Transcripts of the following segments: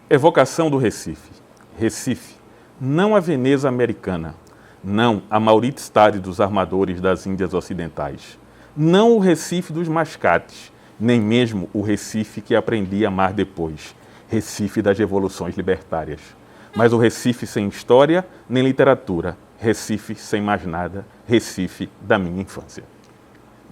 Evocação do Recife. Recife, não a Veneza americana, não a Mauritstad dos armadores das Índias Ocidentais, não o Recife dos mascates, nem mesmo o Recife que aprendi a amar depois, Recife das revoluções libertárias. Mas o Recife sem história nem literatura, Recife sem mais nada, Recife da minha infância.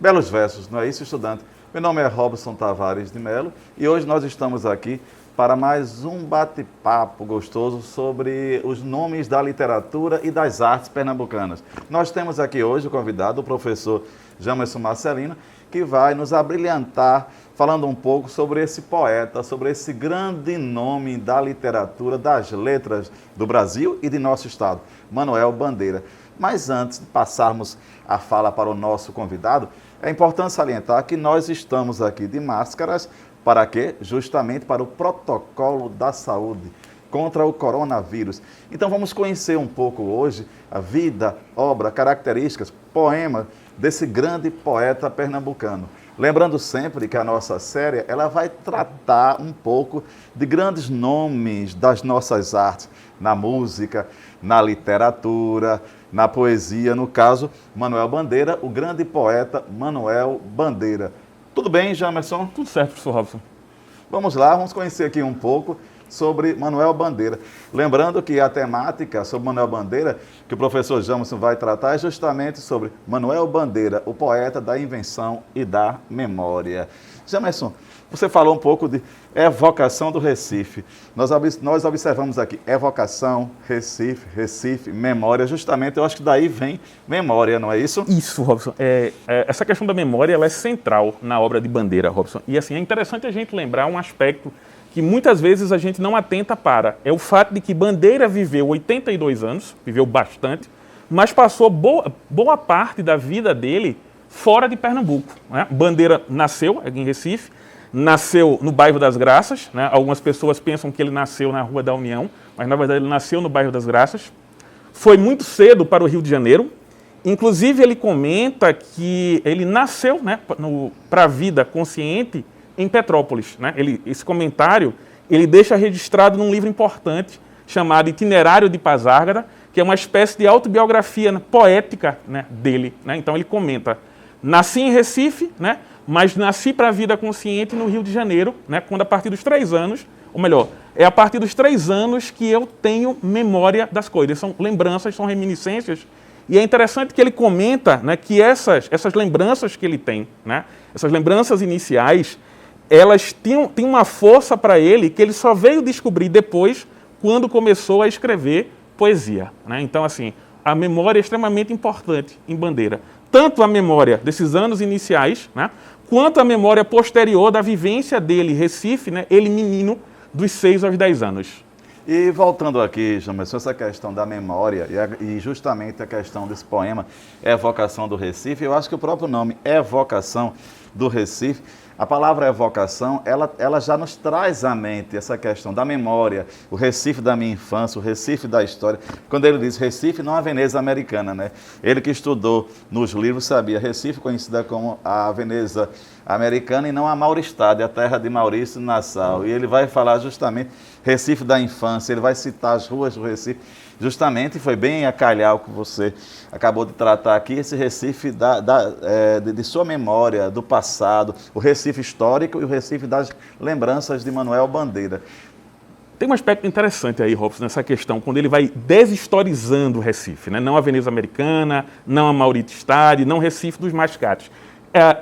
Belos versos, não é isso, estudante? Meu nome é Robson Tavares de Melo e hoje nós estamos aqui para mais um bate-papo gostoso sobre os nomes da literatura e das artes pernambucanas. Nós temos aqui hoje o convidado, o professor Jamerson Marcelino, que vai nos abrilhantar falando um pouco sobre esse poeta, sobre esse grande nome da literatura, das letras do Brasil e de nosso estado, Manuel Bandeira. Mas antes de passarmos a fala para o nosso convidado, é importante salientar que nós estamos aqui de máscaras. Para quê? Justamente para o protocolo da saúde contra o coronavírus. Então vamos conhecer um pouco hoje a vida, obra, características, poema desse grande poeta pernambucano. Lembrando sempre que a nossa série ela vai tratar um pouco de grandes nomes das nossas artes, na música, na literatura, na poesia, no caso, Manuel Bandeira, o grande poeta Manuel Bandeira. Tudo bem, Jamerson? Tudo certo, professor Robson. Vamos lá, vamos conhecer aqui um pouco sobre Manuel Bandeira. Lembrando que a temática sobre Manuel Bandeira, que o professor Jamerson vai tratar, é justamente sobre Manuel Bandeira, o poeta da invenção e da memória. Jamerson, você falou um pouco de evocação do Recife. Nós observamos aqui evocação, Recife, memória. Justamente, eu acho que daí vem memória, não é isso? Isso, Robson. Essa questão da memória ela é central na obra de Bandeira, Robson. E assim, é interessante a gente lembrar um aspecto que muitas vezes a gente não atenta para. É o fato de que Bandeira viveu 82 anos, viveu bastante, mas passou boa parte da vida dele fora de Pernambuco, né? Bandeira nasceu aqui em Recife, nasceu no bairro das Graças, né? Algumas pessoas pensam que ele nasceu na Rua da União, mas na verdade ele nasceu no bairro das Graças. Foi muito cedo para o Rio de Janeiro, inclusive ele comenta que ele nasceu, né, para a vida consciente em Petrópolis, né? Esse comentário ele deixa registrado num livro importante chamado Itinerário de Pazárgada, que é uma espécie de autobiografia, né, poética, né, dele, né? Então ele comenta: nasci em Recife, né, mas nasci para a vida consciente no Rio de Janeiro, né, quando a partir dos 3 anos, ou melhor, é a partir dos 3 anos que eu tenho memória das coisas. São lembranças, são reminiscências. E é interessante que ele comenta, né, que essas lembranças que ele tem, né, essas lembranças iniciais, elas têm uma força para ele que ele só veio descobrir depois, quando começou a escrever poesia, né? Então, assim, a memória é extremamente importante em Bandeira. Tanto a memória desses anos iniciais, né, quanto a memória posterior da vivência dele em Recife, né, ele menino, dos 6 aos 10 anos. E voltando aqui, Jamerson, essa questão da memória e justamente a questão desse poema, Evocação do Recife, eu acho que o próprio nome, Evocação do Recife, a palavra evocação, ela já nos traz à mente essa questão da memória, o Recife da minha infância, o Recife da história. Quando ele diz Recife, não a Veneza americana, né? Ele que estudou nos livros sabia, Recife conhecida como a Veneza americana e não a Mauritstad, a terra de Maurício Nassau. E ele vai falar justamente Recife da infância, ele vai citar as ruas do Recife. Justamente, foi bem a calhar o que você acabou de tratar aqui, esse Recife de sua memória, do passado, o Recife histórico e o Recife das lembranças de Manuel Bandeira. Tem um aspecto interessante aí, Robson, nessa questão, quando ele vai deshistorizando o Recife, né? Não a Veneza americana, não a Mauritstad, não o Recife dos mascates.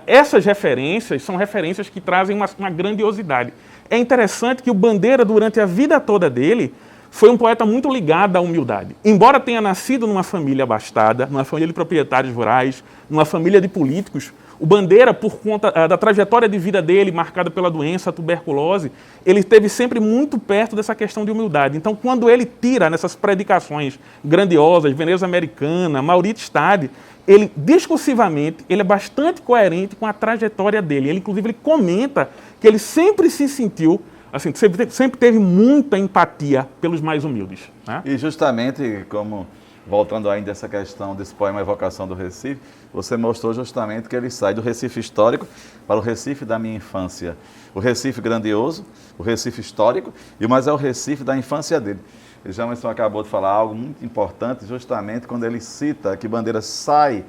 Essas referências são referências que trazem uma grandiosidade. É interessante que o Bandeira, durante a vida toda dele, foi um poeta muito ligado à humildade. Embora tenha nascido numa família abastada, numa família de proprietários rurais, numa família de políticos, o Bandeira, por conta da trajetória de vida dele, marcada pela doença, a tuberculose, ele esteve sempre muito perto dessa questão de humildade. Então, quando ele tira nessas predicações grandiosas, Veneza americana, Mauritstad, ele, discursivamente, ele é bastante coerente com a trajetória dele. Ele, inclusive, ele comenta que ele sempre se sentiu, assim, sempre teve muita empatia pelos mais humildes, né? E justamente como voltando ainda a essa questão desse poema Evocação do Recife, você mostrou justamente que ele sai do Recife histórico para o Recife da minha infância. O Recife grandioso, o Recife histórico, mas é o Recife da infância dele. E Jamerson acabou de falar algo muito importante, justamente quando ele cita que Bandeira sai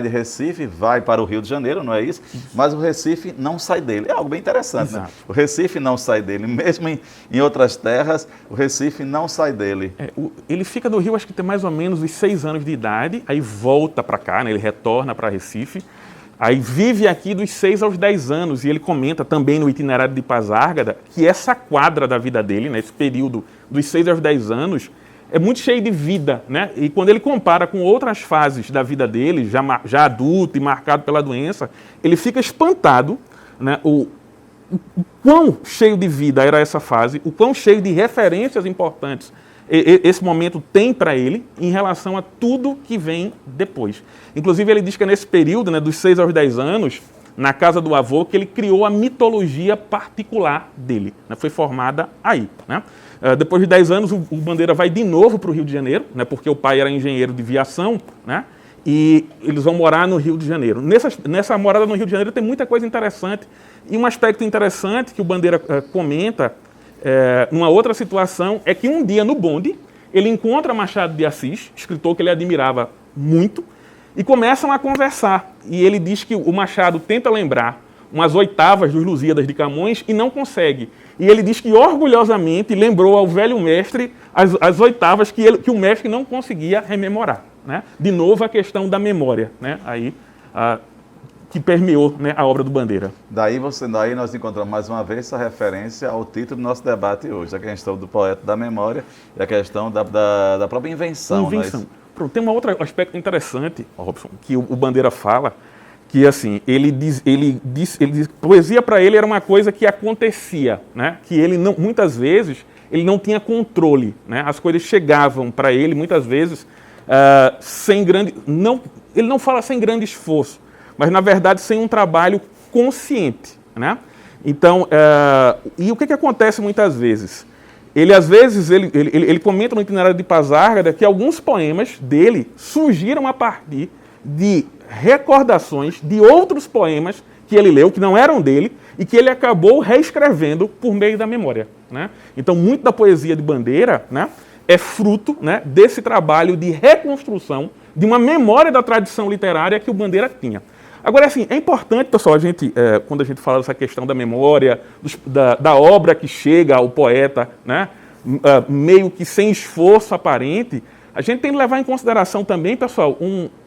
de Recife, vai para o Rio de Janeiro, não é isso? Mas o Recife não sai dele. É algo bem interessante, né? O Recife não sai dele. Mesmo em outras terras, o Recife não sai dele. Ele fica no Rio, acho que tem mais ou menos os 6 anos de idade, aí volta para cá, né? Ele retorna para Recife, aí vive aqui dos 6 aos 10 anos, e ele comenta também no itinerário de Pazárgada que essa quadra da vida dele, né? Esse período dos 6 aos 10 anos, é muito cheio de vida, né? E quando ele compara com outras fases da vida dele, já adulto e marcado pela doença, ele fica espantado, né? O quão cheio de vida era essa fase, o quão cheio de referências importantes esse momento tem para ele em relação a tudo que vem depois. Inclusive, ele diz que é nesse período, né, dos 6 aos 10 anos, na casa do avô, que ele criou a mitologia particular dele, né? Foi formada aí, né? Depois de 10 anos, o Bandeira vai de novo para o Rio de Janeiro, né? Porque o pai era engenheiro de viação, né? E eles vão morar no Rio de Janeiro. Nessa morada no Rio de Janeiro tem muita coisa interessante. E um aspecto interessante que o Bandeira comenta, numa outra situação, é que um dia no bonde, ele encontra Machado de Assis, escritor que ele admirava muito, e começam a conversar. E ele diz que o Machado tenta lembrar umas oitavas dos Lusíadas de Camões e não consegue. E ele diz que orgulhosamente lembrou ao velho mestre as oitavas que o mestre não conseguia rememorar, né? De novo a questão da memória, né? Aí, que permeou, né, a obra do Bandeira. Daí nós encontramos mais uma vez essa referência ao título do nosso debate hoje, a questão do poeta da memória e a questão da própria invenção. Pronto, tem um outro aspecto interessante, Robson, que o Bandeira fala, que assim, ele diz que poesia para ele era uma coisa que acontecia, né? Que ele não, muitas vezes, ele não tinha controle, né? As coisas chegavam para ele, muitas vezes, ele não fala sem grande esforço, mas na verdade sem um trabalho consciente, né? Então, e o que acontece muitas vezes? Ele comenta no itinerário de Pazárgada que alguns poemas dele surgiram a partir de recordações de outros poemas que ele leu, que não eram dele, e que ele acabou reescrevendo por meio da memória, né? Então, muito da poesia de Bandeira, né, é fruto, né, desse trabalho de reconstrução de uma memória da tradição literária que o Bandeira tinha. Agora, assim, é importante, pessoal, quando a gente fala dessa questão da memória, da obra que chega ao poeta, né, meio que sem esforço aparente, a gente tem que levar em consideração também, pessoal,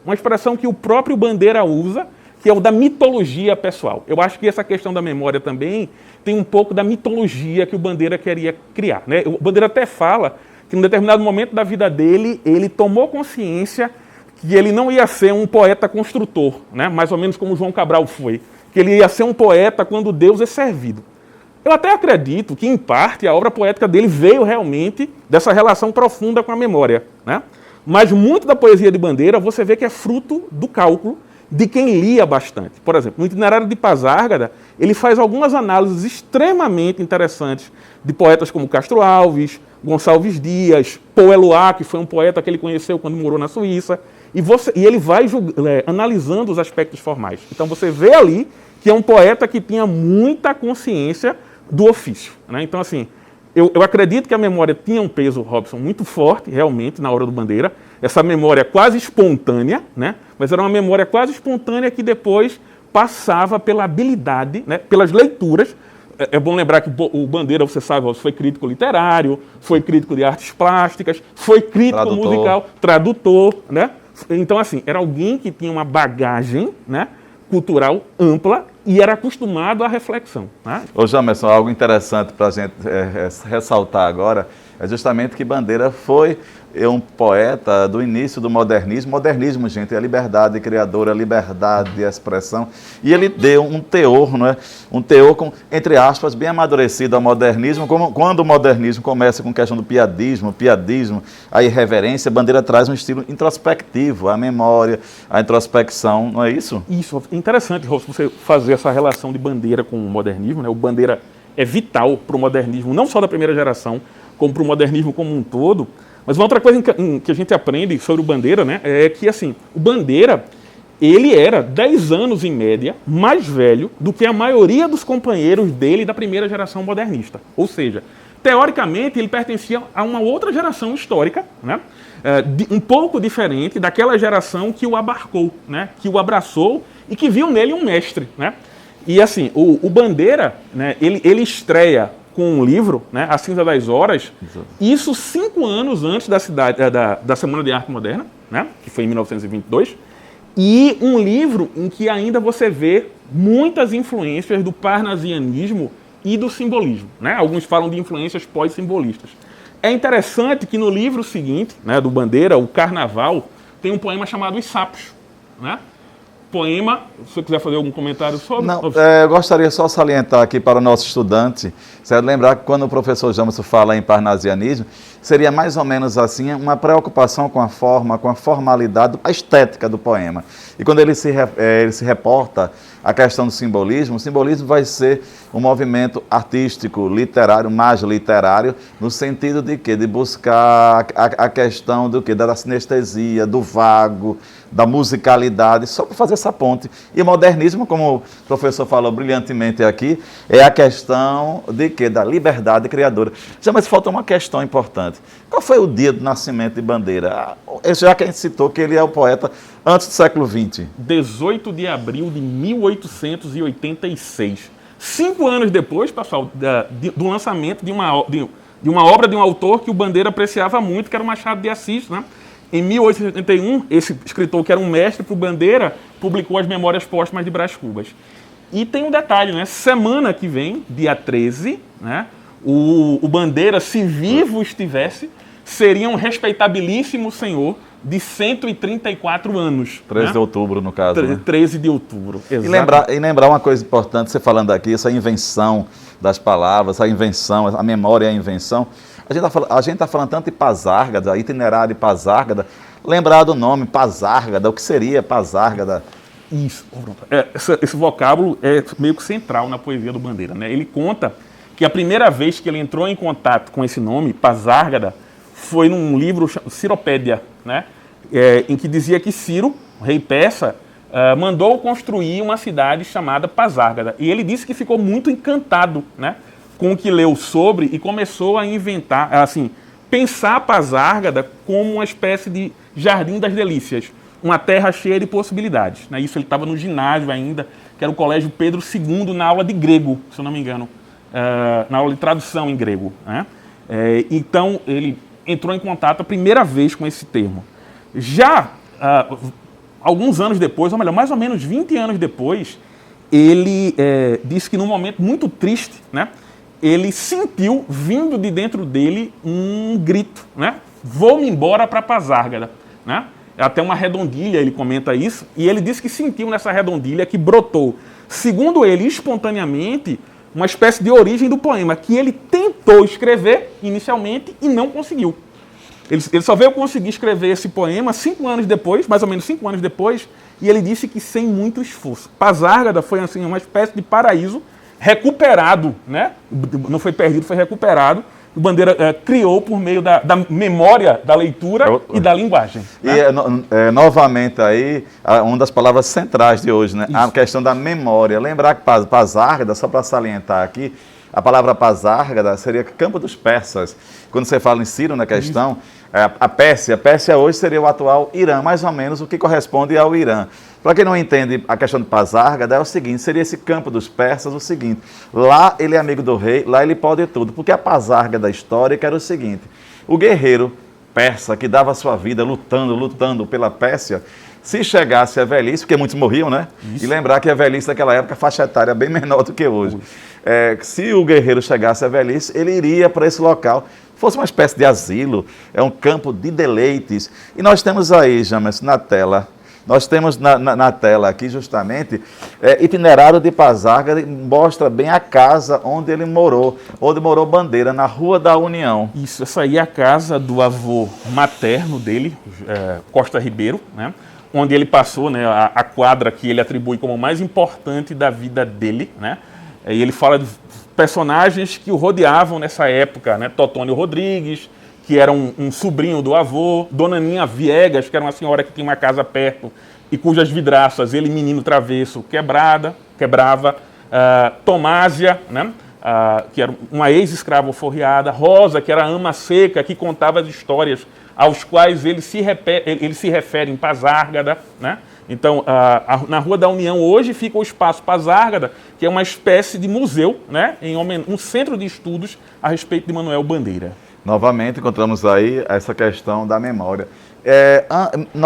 uma expressão que o próprio Bandeira usa, que é o da mitologia pessoal. Eu acho que essa questão da memória também tem um pouco da mitologia que o Bandeira queria criar, né? O Bandeira até fala que, em um determinado momento da vida dele, ele tomou consciência que ele não ia ser um poeta construtor, né? Mais ou menos como João Cabral foi, que ele ia ser um poeta quando Deus é servido. Eu até acredito que, em parte, a obra poética dele veio realmente dessa relação profunda com a memória, né? Mas muito da poesia de Bandeira você vê que é fruto do cálculo de quem lia bastante. Por exemplo, no itinerário de Pazárgada, ele faz algumas análises extremamente interessantes de poetas como Castro Alves, Gonçalves Dias, Paul Eluard, que foi um poeta que ele conheceu quando morou na Suíça, e ele vai analisando os aspectos formais. Então você vê ali que é um poeta que tinha muita consciência do ofício, né? Então, assim, eu acredito que a memória tinha um peso, Robson, muito forte, realmente, na obra do Bandeira. Essa memória quase espontânea, né? Mas era uma memória quase espontânea que depois passava pela habilidade, né? Pelas leituras. É bom lembrar que o Bandeira, você sabe, foi crítico literário, foi crítico de artes plásticas, foi crítico musical, tradutor, né? Então, assim, era alguém que tinha uma bagagem, né, cultural ampla e era acostumado à reflexão, né? Ô Jamerson, algo interessante para a gente ressaltar agora é justamente que Bandeira foi um poeta do início do modernismo. Modernismo, gente, é a liberdade criadora, a liberdade de expressão. E ele deu um teor, não é? Um teor, entre aspas, bem amadurecido ao modernismo. Quando o modernismo começa com questão do piadismo, a irreverência, Bandeira traz um estilo introspectivo, a memória, a introspecção, não é isso? Isso, é interessante, Robson, você fazer essa relação de Bandeira com o modernismo, né? O Bandeira é vital para o modernismo, não só da primeira geração, como para o modernismo como um todo. Mas uma outra coisa que a gente aprende sobre o Bandeira, né, é que assim, o Bandeira, ele era 10 anos em média mais velho do que a maioria dos companheiros dele da primeira geração modernista. Ou seja, teoricamente ele pertencia a uma outra geração histórica, né, um pouco diferente daquela geração que o abarcou, né, que o abraçou e que viu nele um mestre, né. E assim, o Bandeira, né, ele estreia com um livro, né, A Cinza das Horas, isso 5 anos antes da Semana de Arte Moderna, né, que foi em 1922, e um livro em que ainda você vê muitas influências do parnasianismo e do simbolismo, né? Alguns falam de influências pós-simbolistas. É interessante que no livro seguinte, né, do Bandeira, O Carnaval, tem um poema chamado Os Sapos, né? Poema, se você quiser fazer algum comentário sobre... Não, eu gostaria só de salientar aqui para o nosso estudante, você lembrar que quando o professor Jamerson fala em parnasianismo, seria mais ou menos assim, uma preocupação com a forma, com a formalidade, a estética do poema. E quando ele se reporta à questão do simbolismo, o simbolismo vai ser um movimento artístico, literário, mais literário, no sentido de quê? De buscar a questão do quê? Da sinestesia, do vago, da musicalidade, só para fazer essa ponte. E o modernismo, como o professor falou brilhantemente aqui, é a questão de quê? Da liberdade criadora. Já, mas falta uma questão importante. Qual foi o dia do nascimento de Bandeira? Já que a gente citou que ele é o poeta antes do século XX. 18 de abril de 1886. 5 anos depois, pessoal, do lançamento de uma obra de um autor que o Bandeira apreciava muito, que era o Machado de Assis, né? Em 1871, esse escritor, que era um mestre para o Bandeira, publicou as Memórias Póstumas de Brás Cubas. E tem um detalhe, né? Semana que vem, dia 13, né? O Bandeira, se vivo estivesse, seria um respeitabilíssimo senhor de 134 anos. 13 né? de outubro, no caso. 13 de outubro, e lembrar uma coisa importante, você falando aqui, essa invenção das palavras, a invenção, a memória e a invenção. A gente está falando tanto de Pazárgada, itinerário de Pazárgada, lembrar do nome Pazárgada, o que seria Pazárgada? Isso. Esse vocábulo é meio que central na poesia do Bandeira, né? Ele conta que a primeira vez que ele entrou em contato com esse nome, Pazárgada, foi num livro Ciropédia, né? Em que dizia que Ciro, o rei persa, mandou construir uma cidade chamada Pazárgada. E ele disse que ficou muito encantado, né, com o que leu sobre e começou a inventar, assim, pensar Pazárgada como uma espécie de jardim das delícias, uma terra cheia de possibilidades. Né? Isso ele estava no ginásio ainda, que era o Colégio Pedro II, na aula de grego, se eu não me engano, na aula de tradução em grego. Né? Então, ele entrou em contato a primeira vez com esse termo. Já alguns anos depois, ou melhor, mais ou menos 20 anos depois, ele disse que num momento muito triste, né, ele sentiu, vindo de dentro dele, um grito, né? Vou-me embora para Pazárgada, né? Até uma redondilha, ele comenta isso, e ele disse que sentiu nessa redondilha que brotou, segundo ele, espontaneamente, uma espécie de origem do poema, que ele tentou escrever inicialmente e não conseguiu. Ele só veio conseguir escrever esse poema 5 anos depois, mais ou menos 5 anos depois, e ele disse que sem muito esforço. Pazárgada foi assim, uma espécie de paraíso recuperado, né? Não foi perdido, foi recuperado. O Bandeira criou por meio da memória, da leitura e da linguagem. Né? E novamente aí, uma das palavras centrais de hoje, né? Isso. A questão da memória. Lembrar que Pazárgada, só para salientar aqui, a palavra Pazárgada seria campo dos persas. Quando você fala em Ciro na questão, a Pérsia hoje seria o atual Irã, mais ou menos o que corresponde ao Irã. Para quem não entende a questão de Pazárgada, é o seguinte, seria esse campo dos persas o seguinte, lá ele é amigo do rei, lá ele pode tudo, porque a Pazárgada histórica era o seguinte, o guerreiro persa que dava a sua vida lutando pela Pérsia, se chegasse a velhice, porque muitos morriam, né? Isso. E lembrar que a velhice naquela época, a faixa etária é bem menor do que hoje. Se o guerreiro chegasse a velhice, ele iria para esse local, fosse uma espécie de asilo, é um campo de deleites. E nós temos aí, Jamerson, na tela, nós temos na tela aqui justamente itinerário de Pazárgada, mostra bem a casa onde ele morou, onde morou Bandeira, na Rua da União. Isso, essa aí é a casa do avô materno dele, Costa Ribeiro, né? Onde ele passou, né, a quadra que ele atribui como mais importante da vida dele, né? E ele fala de personagens que o rodeavam nessa época, né? Totônio Rodrigues, que era um sobrinho do avô, Dona Ninha Viegas, que era uma senhora que tinha uma casa perto e cujas vidraças ele, menino travesso, quebrava, Tomásia, né? Que era uma ex-escrava alforriada, Rosa, que era a ama seca, que contava as histórias aos quais ele se refere em Pazárgada, né? Então, na Rua da União hoje fica o Espaço Pazárgada, que é uma espécie de museu, né? Um centro de estudos a respeito de Manuel Bandeira. Novamente encontramos aí essa questão da memória.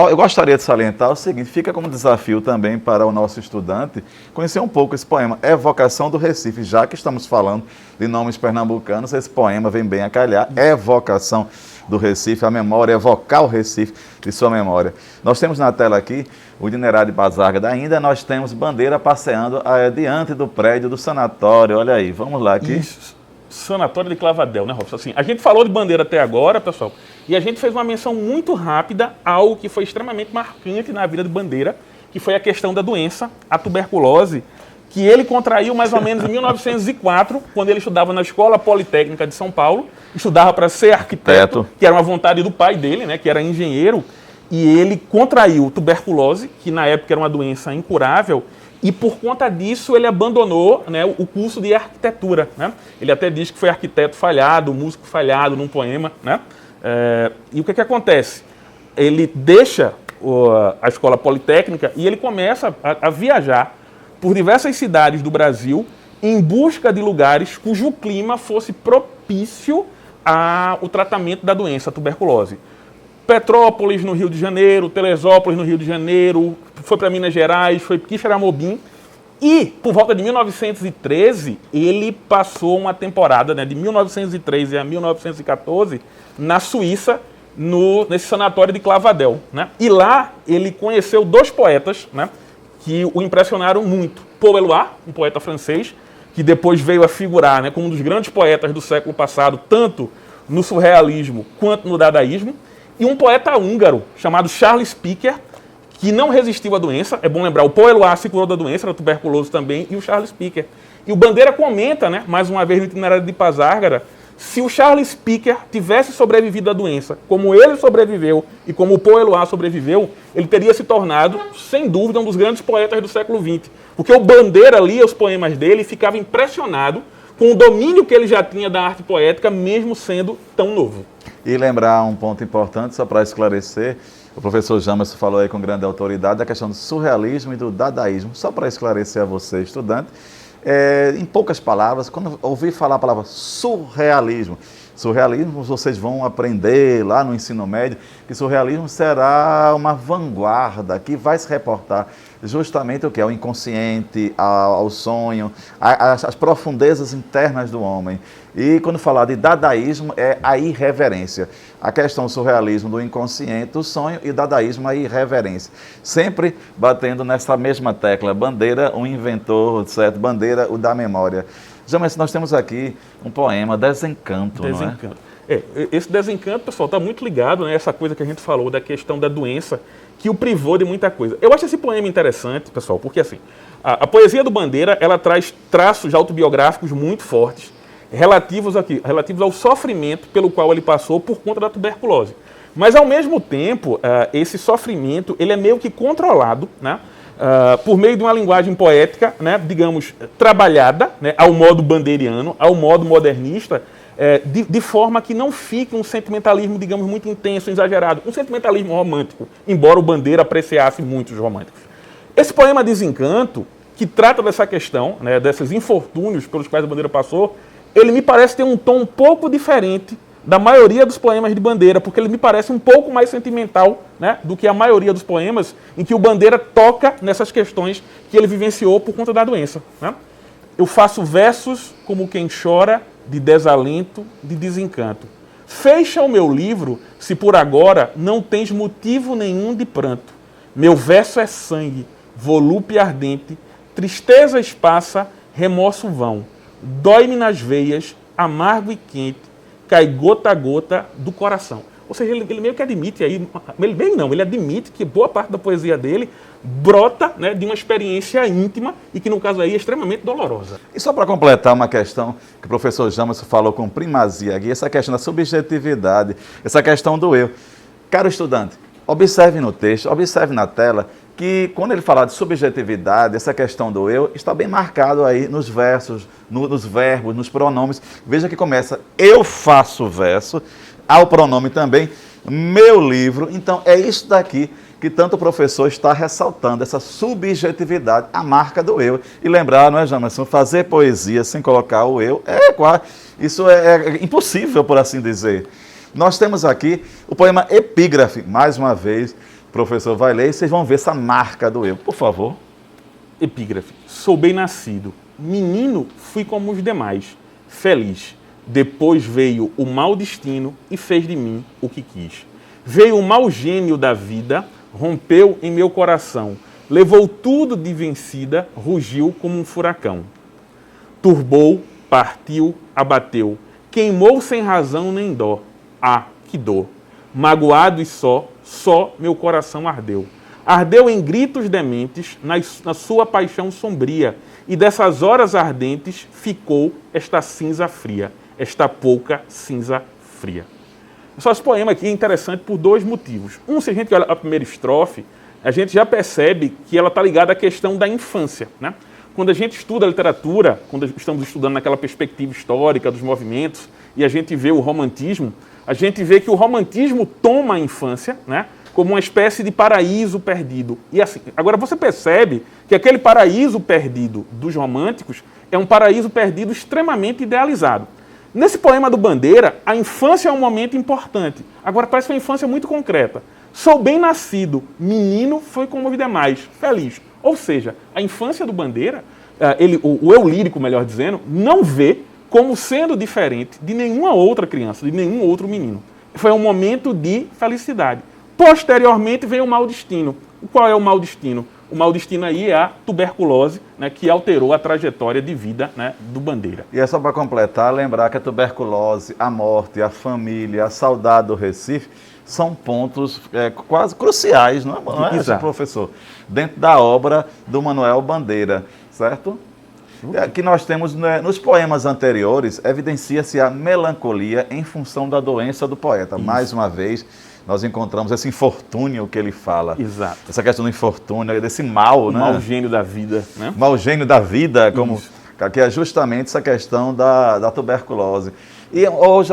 Eu gostaria de salientar o seguinte, fica como desafio também para o nosso estudante conhecer um pouco esse poema, Evocação do Recife, já que estamos falando de nomes pernambucanos, esse poema vem bem a calhar, Evocação do Recife, a memória, evocar o Recife de sua memória. Nós temos na tela aqui o itinerário de Pazárgada, ainda nós temos Bandeira passeando diante do prédio do sanatório, olha aí, vamos lá aqui. Isso. Sanatório de Clavadel, né, Robson? Assim, a gente falou de Bandeira até agora, pessoal, e a gente fez uma menção muito rápida a algo que foi extremamente marcante na vida de Bandeira, que foi a questão da doença, a tuberculose, que ele contraiu mais ou menos em 1904, quando ele estudava na Escola Politécnica de São Paulo, estudava para ser arquiteto, que era uma vontade do pai dele, né, que era engenheiro, e ele contraiu tuberculose, que na época era uma doença incurável, e por conta disso ele abandonou, né, o curso de arquitetura, né? Ele até diz que foi arquiteto falhado, músico falhado num poema, né? E o que acontece? Ele deixa a escola politécnica e ele começa a viajar por diversas cidades do Brasil em busca de lugares cujo clima fosse propício ao tratamento da doença, a tuberculose. Petrópolis, no Rio de Janeiro, Teresópolis, no Rio de Janeiro, foi para Minas Gerais, foi para Quixeramobim. E, por volta de 1913, ele passou uma temporada, né, de 1913 a 1914, na Suíça, nesse sanatório de Clavadel, né? E lá ele conheceu dois poetas, né, que o impressionaram muito. Paul Eluard, um poeta francês, que depois veio a figurar, né, como um dos grandes poetas do século passado, tanto no surrealismo quanto no dadaísmo, e um poeta húngaro chamado Charles Picker, que não resistiu à doença. É bom lembrar, o Paul Eluard se curou da doença, da tuberculose também, e o Charles Picker. E o Bandeira comenta, né, mais uma vez no itinerário de Pazárgada, se o Charles Picker tivesse sobrevivido à doença, como ele sobreviveu e como o Paul Eluard sobreviveu, ele teria se tornado, sem dúvida, um dos grandes poetas do século XX. Porque o Bandeira lia os poemas dele e ficava impressionado com o domínio que ele já tinha da arte poética, mesmo sendo tão novo. E lembrar um ponto importante, só para esclarecer, o professor Jamerson falou aí com grande autoridade a questão do surrealismo e do dadaísmo. Só para esclarecer a você, estudante, em poucas palavras, quando ouvir falar a palavra surrealismo, vocês vão aprender lá no ensino médio que surrealismo será uma vanguarda que vai se reportar justamente o que é o inconsciente, ao sonho, as profundezas internas do homem. E quando falar de dadaísmo é a irreverência. A questão do surrealismo do inconsciente, do sonho, e dadaísmo a irreverência. Sempre batendo nessa mesma tecla. Bandeira, o inventor, certo? Bandeira, o da memória. Jamerson, nós temos aqui um poema, Desencanto, não é? Esse desencanto, pessoal, está muito ligado, né, essa coisa que a gente falou da questão da doença, que o privou de muita coisa. Eu acho esse poema interessante, pessoal, porque assim, a poesia do Bandeira, ela traz traços autobiográficos muito fortes, relativos ao sofrimento pelo qual ele passou por conta da tuberculose. Mas, ao mesmo tempo, esse sofrimento, ele é meio que controlado, né, por meio de uma linguagem poética, né, digamos, trabalhada, né, ao modo bandeiriano, ao modo modernista, de forma que não fique um sentimentalismo, digamos, muito intenso, exagerado, um sentimentalismo romântico, embora o Bandeira apreciasse muito os românticos. Esse poema Desencanto, que trata dessa questão, né, desses infortúnios pelos quais a Bandeira passou, ele me parece ter um tom um pouco diferente da maioria dos poemas de Bandeira, porque ele me parece um pouco mais sentimental, né, do que a maioria dos poemas em que o Bandeira toca nessas questões que ele vivenciou por conta da doença, né? Eu faço versos como quem chora de desalento, de desencanto. Fecha o meu livro se por agora não tens motivo nenhum de pranto. Meu verso é sangue, volúpia ardente, tristeza esparsa, remorso vão. Dói-me nas veias, amargo e quente, cai gota a gota do coração. Ou seja, ele meio que admite aí, ele admite que boa parte da poesia dele brota, né, de uma experiência íntima e que no caso aí é extremamente dolorosa. E só para completar uma questão que o professor Jamerson falou com primazia aqui, essa questão da subjetividade, essa questão do eu. Caro estudante, observe no texto, observe na tela, que quando ele falar de subjetividade, essa questão do eu, está bem marcado aí nos versos, nos verbos, nos pronomes. Veja que começa, eu faço verso, ao pronome também, meu livro. Então, é isso daqui que tanto o professor está ressaltando, essa subjetividade, a marca do eu. E lembrar, não é, Jamerson, fazer poesia sem colocar o eu, isso é impossível, por assim dizer. Nós temos aqui o poema Epígrafe, mais uma vez, o professor vai ler e vocês vão ver essa marca do eu. Por favor. Epígrafe. Sou bem nascido, menino fui como os demais, feliz. Depois veio o mau destino e fez de mim o que quis. Veio o mau gênio da vida, rompeu em meu coração, levou tudo de vencida, rugiu como um furacão. Turbou, partiu, abateu, queimou sem razão nem dó. Ah, que dor! Magoado e só meu coração ardeu. Ardeu em gritos dementes, na sua paixão sombria, e dessas horas ardentes ficou esta cinza fria, esta pouca cinza fria. Só esse poema aqui é interessante por dois motivos. Um, se a gente olha a primeira estrofe, a gente já percebe que ela está ligada à questão da infância, né? Quando a gente estuda a literatura, quando estamos estudando naquela perspectiva histórica dos movimentos, e a gente vê o romantismo, a gente vê que o romantismo toma a infância, né, como uma espécie de paraíso perdido. E assim, agora você percebe que aquele paraíso perdido dos românticos é um paraíso perdido extremamente idealizado. Nesse poema do Bandeira, a infância é um momento importante. Agora parece uma infância muito concreta. Sou bem nascido, menino foi como os demais, feliz. Ou seja, a infância do Bandeira, o eu lírico, melhor dizendo, não vê como sendo diferente de nenhuma outra criança, de nenhum outro menino. Foi um momento de felicidade. Posteriormente veio o mau destino. Qual é o mau destino? O mau destino aí é a tuberculose, né, que alterou a trajetória de vida, né, do Bandeira. E é só para completar, lembrar que a tuberculose, a morte, a família, a saudade do Recife são pontos quase cruciais, não é, professor? Dentro da obra do Manuel Bandeira, certo? Que nós temos, né, nos poemas anteriores, evidencia-se a melancolia em função da doença do poeta. Isso. Mais uma vez, nós encontramos esse infortúnio que ele fala. Exato. Essa questão do infortúnio, desse mal, o né? mau gênio da vida, né? Mau gênio da vida, como, que é justamente essa questão da tuberculose. E hoje,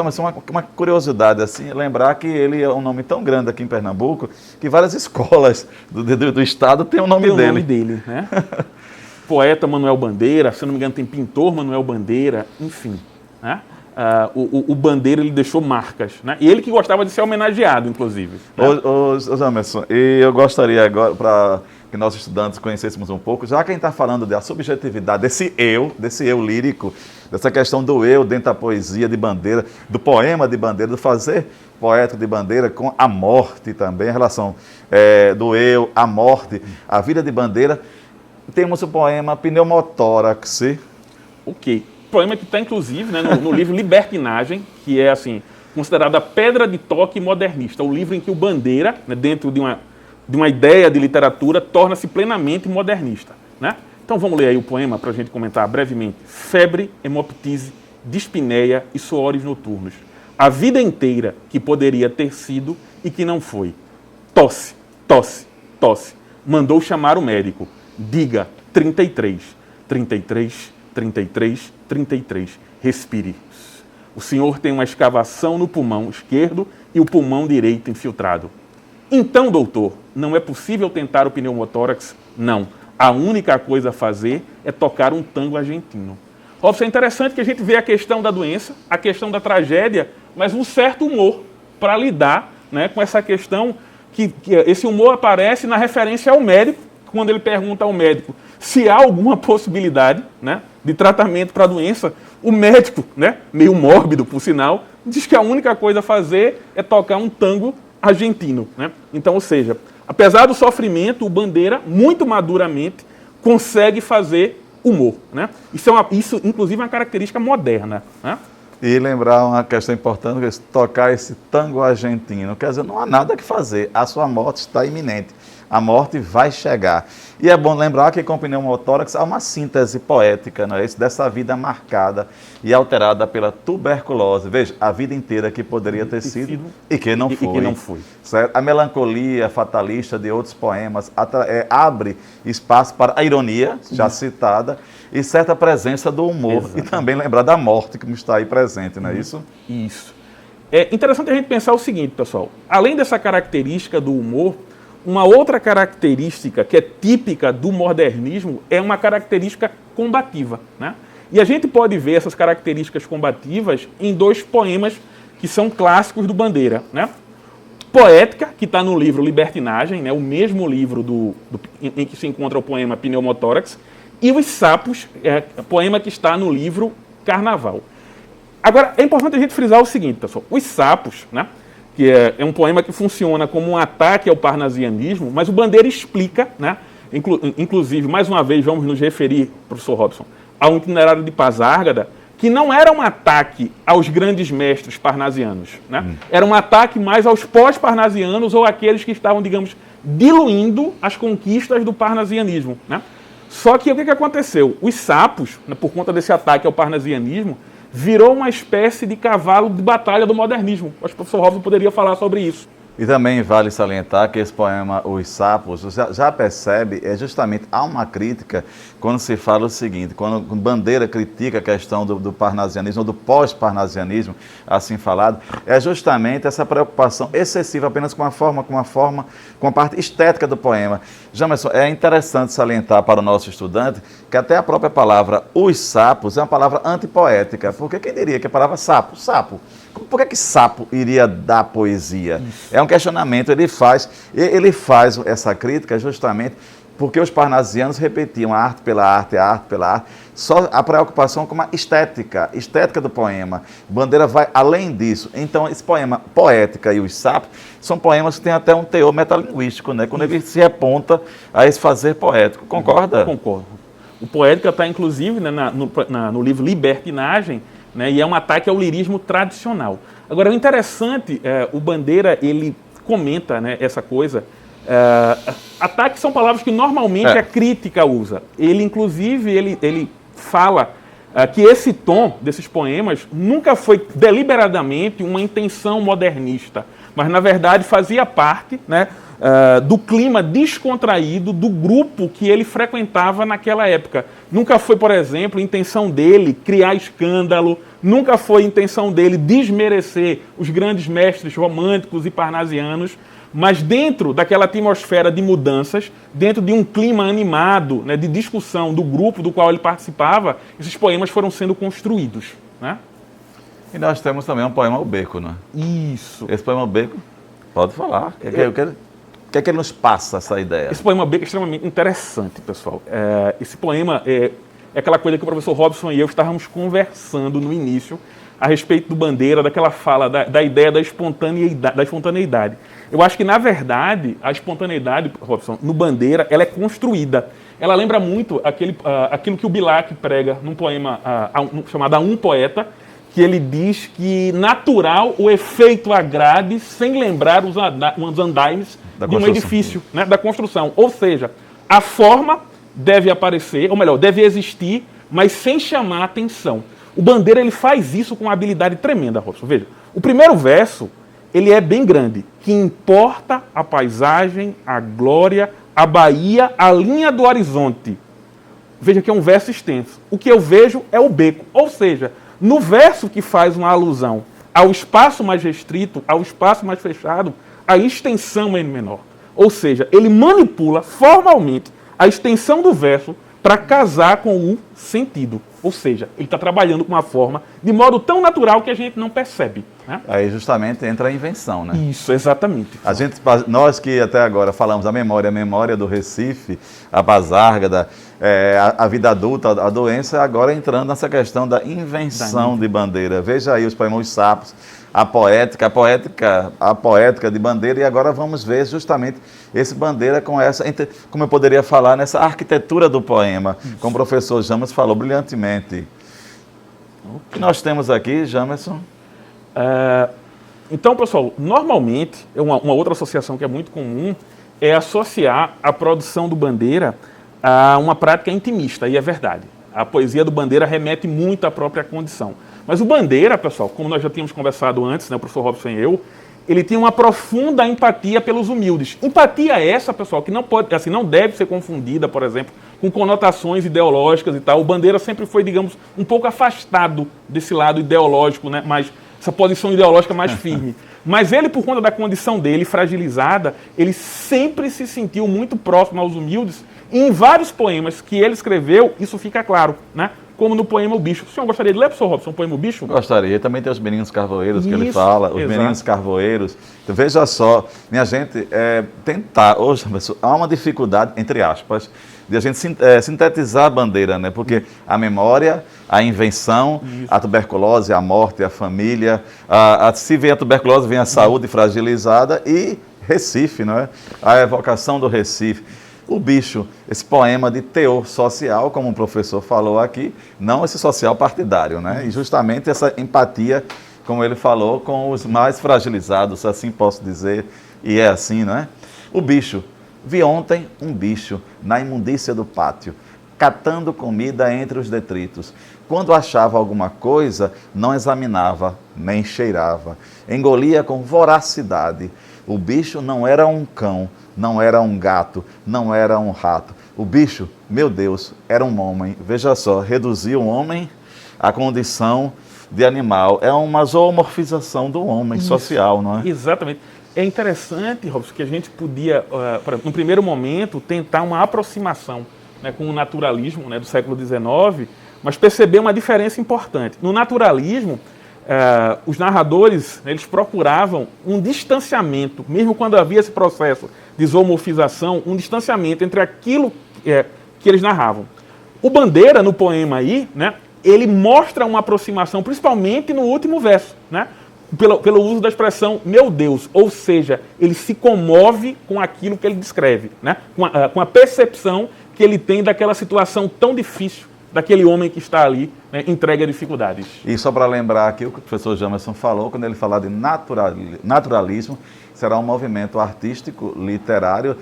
uma curiosidade, assim, lembrar que ele é um nome tão grande aqui em Pernambuco, que várias escolas do estado têm o nome dele. Tem o nome dele, né? Poeta Manuel Bandeira, se não me engano tem pintor Manuel Bandeira, enfim. Né? O Bandeira ele deixou marcas, né? E ele que gostava de ser homenageado, inclusive. Né? Ô Jamerson, e eu gostaria agora, para que nossos estudantes conhecêssemos um pouco, já que a gente está falando da subjetividade, desse eu lírico, dessa questão do eu dentro da poesia de Bandeira, do poema de Bandeira, do fazer poético de Bandeira com a morte também, a relação do eu, a morte, a vida de Bandeira. Temos o poema Pneumotórax. Ok. Poema que está, inclusive, né, no livro Libertinagem, que é, assim, considerada a pedra de toque modernista. O livro em que o Bandeira, né, dentro de uma ideia de literatura, torna-se plenamente modernista. Né? Então vamos ler aí o poema para a gente comentar brevemente. Febre, hemoptise, dispneia e suores noturnos. A vida inteira que poderia ter sido e que não foi. Tosse, tosse, tosse. Mandou chamar o médico. Diga 33, 33, 33, 33. Respire. O senhor tem uma escavação no pulmão esquerdo e o pulmão direito infiltrado. Então, doutor, não é possível tentar o pneumotórax? Não. A única coisa a fazer é tocar um tango argentino. Robson, é interessante que a gente vê a questão da doença, a questão da tragédia, mas um certo humor para lidar, né, com essa questão que esse humor aparece na referência ao médico, quando ele pergunta ao médico se há alguma possibilidade, né, de tratamento para a doença, o médico, né, meio mórbido, por sinal, diz que a única coisa a fazer é tocar um tango argentino. Né? Então, ou seja, apesar do sofrimento, o Bandeira, muito maduramente, consegue fazer humor. Né? Isso, inclusive, é uma característica moderna. Né? E lembrar uma questão importante, que é tocar esse tango argentino. Quer dizer, não há nada que fazer, a sua morte está iminente. A morte vai chegar. E é bom lembrar que com pneumotórax há uma síntese poética, não é isso? Dessa vida marcada e alterada pela tuberculose. Veja, a vida inteira que poderia ter sido e que não foi. E que não foi. Certo? A melancolia fatalista de outros poemas abre espaço para a ironia, já citada, e certa presença do humor. Exatamente. E também lembrar da morte, que está aí presente, não é isso? Isso. É interessante a gente pensar o seguinte, pessoal. Além dessa característica do humor, uma outra característica que é típica do modernismo é uma característica combativa, né? E a gente pode ver essas características combativas em dois poemas que são clássicos do Bandeira, né? Poética, que está no livro Libertinagem, né? O mesmo livro em que se encontra o poema Pneumotórax, e Os Sapos, poema que está no livro Carnaval. Agora, é importante a gente frisar o seguinte, pessoal. Os Sapos, né? Que é um poema que funciona como um ataque ao parnasianismo, mas o Bandeira explica, né? Inclusive, mais uma vez, vamos nos referir, professor Robson, ao Itinerário de Pasárgada, que não era um ataque aos grandes mestres parnasianos, né? Era um ataque mais aos pós-parnasianos ou àqueles que estavam, digamos, diluindo as conquistas do parnasianismo, né? Só que o que aconteceu? Os Sapos, né, por conta desse ataque ao parnasianismo, virou uma espécie de cavalo de batalha do modernismo. Acho que o professor Robson poderia falar sobre isso. E também vale salientar que esse poema, Os Sapos, já percebe, justamente há uma crítica quando se fala o seguinte, quando Bandeira critica a questão do parnasianismo, ou do pós-parnasianismo, assim falado, é justamente essa preocupação excessiva apenas com a parte estética do poema. Jamerson, é interessante salientar para o nosso estudante que até a própria palavra Os Sapos é uma palavra antipoética, porque quem diria que a palavra sapo, por que sapo iria dar poesia? É um questionamento, ele faz essa crítica justamente porque os parnasianos repetiam a arte pela arte, a arte pela arte, só a preocupação com a estética do poema. Bandeira vai além disso. Então, esse poema Poética e Os Sapos são poemas que têm até um teor metalinguístico, né? Quando ele se aponta a esse fazer poético. Concorda? Concordo. O Poética está, inclusive, né, no livro Libertinagem, né, e é um ataque ao lirismo tradicional. Agora, o interessante, o Bandeira, ele comenta, né, essa coisa. Ataque são palavras que normalmente a crítica usa. Ele, inclusive, ele fala que esse tom desses poemas nunca foi deliberadamente uma intenção modernista, mas, na verdade, fazia parte, né, do clima descontraído do grupo que ele frequentava naquela época. Nunca foi, por exemplo, intenção dele criar escândalo, nunca foi intenção dele desmerecer os grandes mestres românticos e parnasianos, mas dentro daquela atmosfera de mudanças, dentro de um clima animado, né, de discussão do grupo do qual ele participava, esses poemas foram sendo construídos, né? E nós temos também um poema O Beco, né? Isso. Esse poema O Beco, pode falar. O que é que ele nos passa, essa ideia? Esse poema Beco é extremamente interessante, pessoal. Esse poema é aquela coisa que o professor Robson e eu estávamos conversando no início a respeito do Bandeira, daquela fala, da ideia da espontaneidade. Eu acho que, na verdade, a espontaneidade, Robson, no Bandeira, ela é construída. Ela lembra muito aquilo que o Bilac prega num poema chamado A Um Poeta, que ele diz que natural o efeito agrade sem lembrar os andaimes de um edifício, né, da construção. Ou seja, a forma deve aparecer, ou melhor, deve existir, mas sem chamar a atenção. O Bandeira, ele faz isso com uma habilidade tremenda, Robson. Veja, o primeiro verso, ele é bem grande. Que importa a paisagem, a glória, a Bahia, a linha do horizonte. Veja que é um verso extenso. O que eu vejo é o beco. Ou seja, no verso que faz uma alusão ao espaço mais restrito, ao espaço mais fechado, a extensão é menor. Ou seja, ele manipula formalmente a extensão do verso para casar com o sentido. Ou seja, ele está trabalhando com uma forma de modo tão natural que a gente não percebe, né? Aí justamente entra a invenção, né? Isso, exatamente. Nós que até agora falamos a memória do Recife, a Pasárgada, a vida adulta, a doença, agora entrando nessa questão da invenção de Bandeira. Veja aí os poemas Os Sapos, a poética de Bandeira, e agora vamos ver justamente esse Bandeira com essa, como eu poderia falar, nessa arquitetura do poema, como o professor Jamas falou brilhantemente. O que nós temos aqui, Jamerson? Então, pessoal, normalmente, uma outra associação que é muito comum é associar a produção do Bandeira a uma prática intimista, e é verdade. A poesia do Bandeira remete muito à própria condição. Mas o Bandeira, pessoal, como nós já tínhamos conversado antes, né, o professor Robson e eu, ele tinha uma profunda empatia pelos humildes. Empatia essa, pessoal, que não pode, assim, não deve ser confundida, por exemplo, com conotações ideológicas e tal. O Bandeira sempre foi, digamos, um pouco afastado desse lado ideológico, né, mais, essa posição ideológica mais firme. Mas ele, por conta da condição dele fragilizada, ele sempre se sentiu muito próximo aos humildes. E em vários poemas que ele escreveu, isso fica claro, né? Como no poema O Bicho. O senhor gostaria de ler, professor Robson, o poema O Bicho? Gostaria. Também tem os meninos carvoeiros que ele Isso, fala, os exato. meninos carvoeiros. Então, veja só, minha gente, tentar, hoje, há uma dificuldade, entre aspas, de a gente sintetizar a Bandeira, né? Porque a memória, a invenção, a tuberculose, a morte, a família, se vem a tuberculose, vem a saúde fragilizada e Recife, não é? A evocação do Recife. O Bicho, esse poema de teor social, como o professor falou aqui, não esse social partidário, né? E justamente essa empatia, como ele falou, com os mais fragilizados, assim posso dizer, e é assim, não é? O Bicho, vi ontem um bicho na imundícia do pátio, catando comida entre os detritos. Quando achava alguma coisa, não examinava, nem cheirava. Engolia com voracidade. O bicho não era um cão, não era um gato, não era um rato. O bicho, meu Deus, era um homem. Veja só, reduzir o homem à condição de animal. É uma zoomorfização do homem social, não é? Exatamente. É interessante, Robson, que a gente podia, no primeiro momento, tentar uma aproximação, né, com o naturalismo, né, do século XIX, mas perceber uma diferença importante. No naturalismo, os narradores, eles procuravam um distanciamento, mesmo quando havia esse processo de zoomorfização, um distanciamento entre aquilo que eles narravam. O Bandeira, no poema aí, né, ele mostra uma aproximação, principalmente no último verso, né, pelo uso da expressão meu Deus, ou seja, ele se comove com aquilo que ele descreve, né, com a percepção que ele tem daquela situação tão difícil, daquele homem que está ali, né, entregue a dificuldades. E só para lembrar aqui o que o professor Jamerson falou, quando ele falar de naturalismo, será um movimento artístico, literário,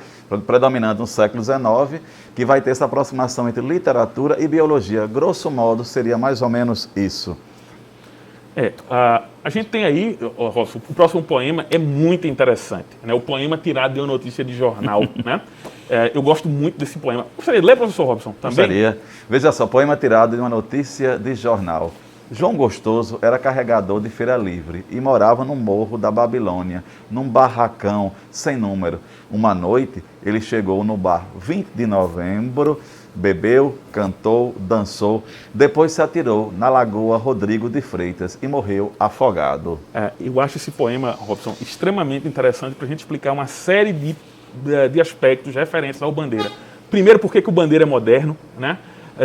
predominante no século XIX, que vai ter essa aproximação entre literatura e biologia. Grosso modo, seria mais ou menos isso. A gente tem aí, Robson, o próximo poema é muito interessante, né? O poema tirado de uma notícia de jornal, né? Eu gosto muito desse poema. Gostaria de ler, professor Robson, também? Gostaria. Veja só, poema tirado de uma notícia de jornal. João Gostoso era carregador de feira livre e morava no morro da Babilônia, num barracão sem número. Uma noite, ele chegou no bar 20 de novembro, bebeu, cantou, dançou, depois se atirou na Lagoa Rodrigo de Freitas e morreu afogado. Eu acho esse poema, Robson, extremamente interessante para a gente explicar uma série de aspectos referentes ao Bandeira. Primeiro, por que o Bandeira é moderno, né?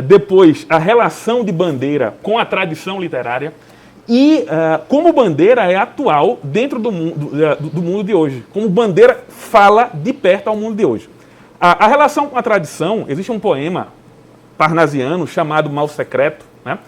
Depois, a relação de Bandeira com a tradição literária e como Bandeira é atual dentro do mundo de hoje. Como Bandeira fala de perto ao mundo de hoje. A relação com a tradição, existe um poema parnasiano chamado Mal Secreto, né,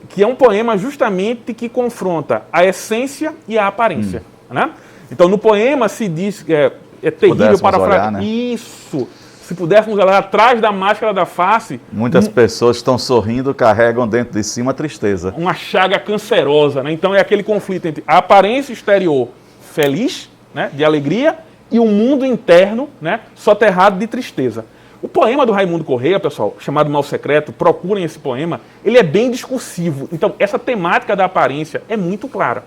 que é um poema justamente que confronta a essência e a aparência. Né? Então, no poema se diz que é terrível para né? Isso! Se pudéssemos olhar atrás da máscara da face... Muitas pessoas que estão sorrindo carregam dentro de si uma tristeza. Uma chaga cancerosa, né? Então é aquele conflito entre a aparência exterior feliz, né, de alegria, e o mundo interno, né, soterrado de tristeza. O poema do Raimundo Corrêa, pessoal, chamado Mal Secreto, procurem esse poema, ele é bem discursivo. Então essa temática da aparência é muito clara.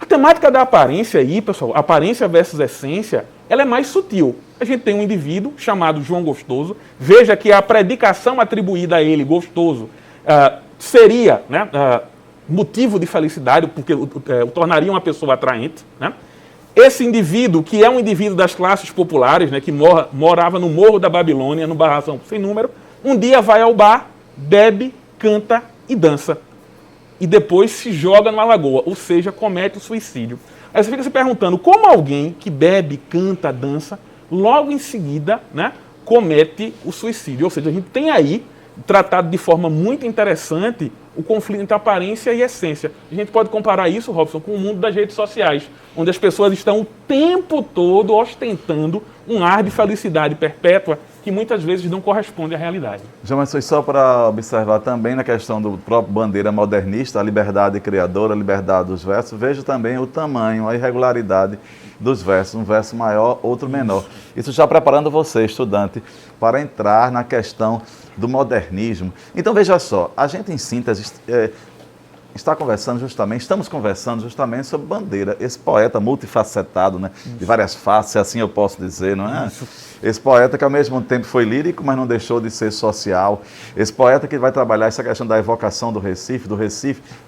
A temática da aparência aí, pessoal, aparência versus essência, ela é mais sutil. A gente tem um indivíduo chamado João Gostoso. Veja que a predicação atribuída a ele, gostoso, seria, né, motivo de felicidade, porque o tornaria uma pessoa atraente. Né? Esse indivíduo, que é um indivíduo das classes populares, né, que morava no Morro da Babilônia, no barracão sem número, um dia vai ao bar, bebe, canta e dança. E depois se joga numa lagoa, ou seja, comete o suicídio. Aí você fica se perguntando como alguém que bebe, canta, dança, logo em seguida, né, comete o suicídio. Ou seja, a gente tem aí, tratado de forma muito interessante, o conflito entre aparência e essência. A gente pode comparar isso, Robson, com o mundo das redes sociais, onde as pessoas estão o tempo todo ostentando um ar de felicidade perpétua que muitas vezes não corresponde à realidade. Já, mas foi só para observar também na questão do próprio Bandeira modernista, a liberdade criadora, a liberdade dos versos, vejo também o tamanho, a irregularidade dos versos, um verso maior, outro menor. Isso já preparando você, estudante, para entrar na questão do modernismo. Então veja só, a gente em síntese estamos conversando justamente sobre Bandeira, esse poeta multifacetado, né? De várias faces, assim eu posso dizer, não é? Esse poeta que ao mesmo tempo foi lírico, mas não deixou de ser social. Esse poeta que vai trabalhar essa questão da evocação do Recife,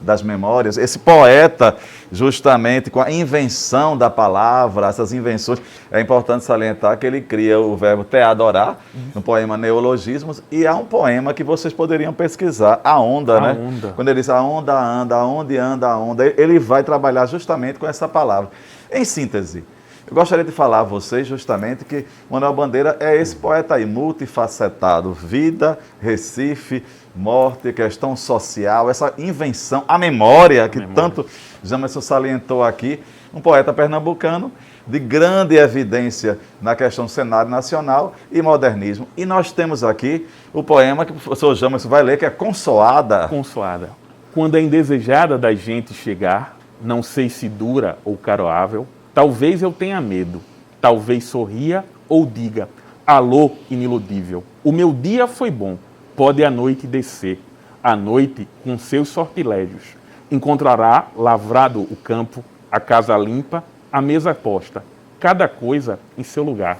das memórias. Esse poeta, justamente com a invenção da palavra, essas invenções, é importante salientar que ele cria o verbo teadorar, no poema Neologismos, e há um poema que vocês poderiam pesquisar, A Onda, né? Onda. Quando ele diz a onda anda, aonde anda a onda, ele vai trabalhar justamente com essa palavra. Em síntese, eu gostaria de falar a vocês justamente que Manuel Bandeira é esse poeta aí, multifacetado. Vida, Recife, morte, questão social, essa invenção, a memória, que tanto Jamerson salientou aqui, um poeta pernambucano de grande evidência na questão do cenário nacional e modernismo. E nós temos aqui o poema que o professor Jamerson vai ler, que é Consoada. Consoada. Quando a indesejada da gente chegar, não sei se dura ou caroável, talvez eu tenha medo, talvez sorria ou diga, alô, iniludível, o meu dia foi bom, pode a noite descer, a noite com seus sortilégios, encontrará lavrado o campo, a casa limpa, a mesa posta, cada coisa em seu lugar.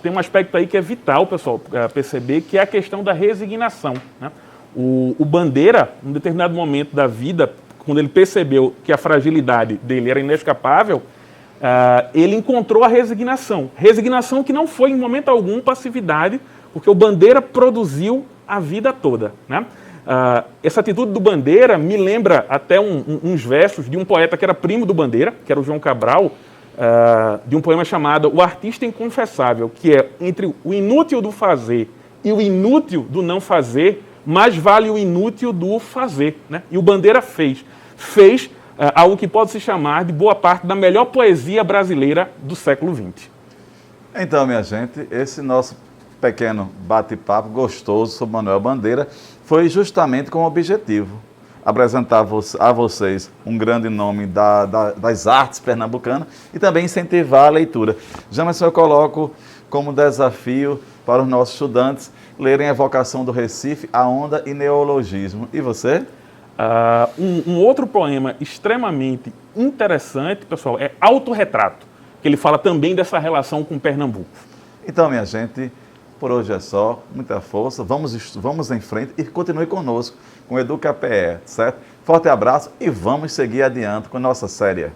Tem um aspecto aí que é vital, pessoal, perceber, que é a questão da resignação, né? O Bandeira, em um determinado momento da vida, quando ele percebeu que a fragilidade dele era inescapável, ele encontrou a resignação. Resignação que não foi, em momento algum, passividade, porque o Bandeira produziu a vida toda, né? Essa atitude do Bandeira me lembra até uns versos de um poeta que era primo do Bandeira, que era o João Cabral, de um poema chamado O Artista Inconfessável, que é entre o inútil do fazer e o inútil do não fazer, mais vale o inútil do fazer, né? E o Bandeira fez algo que pode se chamar de boa parte da melhor poesia brasileira do século XX. Então, minha gente, esse nosso pequeno bate-papo gostoso sobre Manuel Bandeira foi justamente com o objetivo apresentar a vocês um grande nome das artes pernambucanas e também incentivar a leitura. Jamerson, eu coloco como desafio para os nossos estudantes lerem Evocação do Recife, A Onda e Neologismo. E você? Um outro poema extremamente interessante, pessoal, é Autorretrato, que ele fala também dessa relação com Pernambuco. Então, minha gente, por hoje é só. Muita força. Vamos em frente e continue conosco com o EducaPE, certo? Forte abraço e vamos seguir adiante com a nossa série.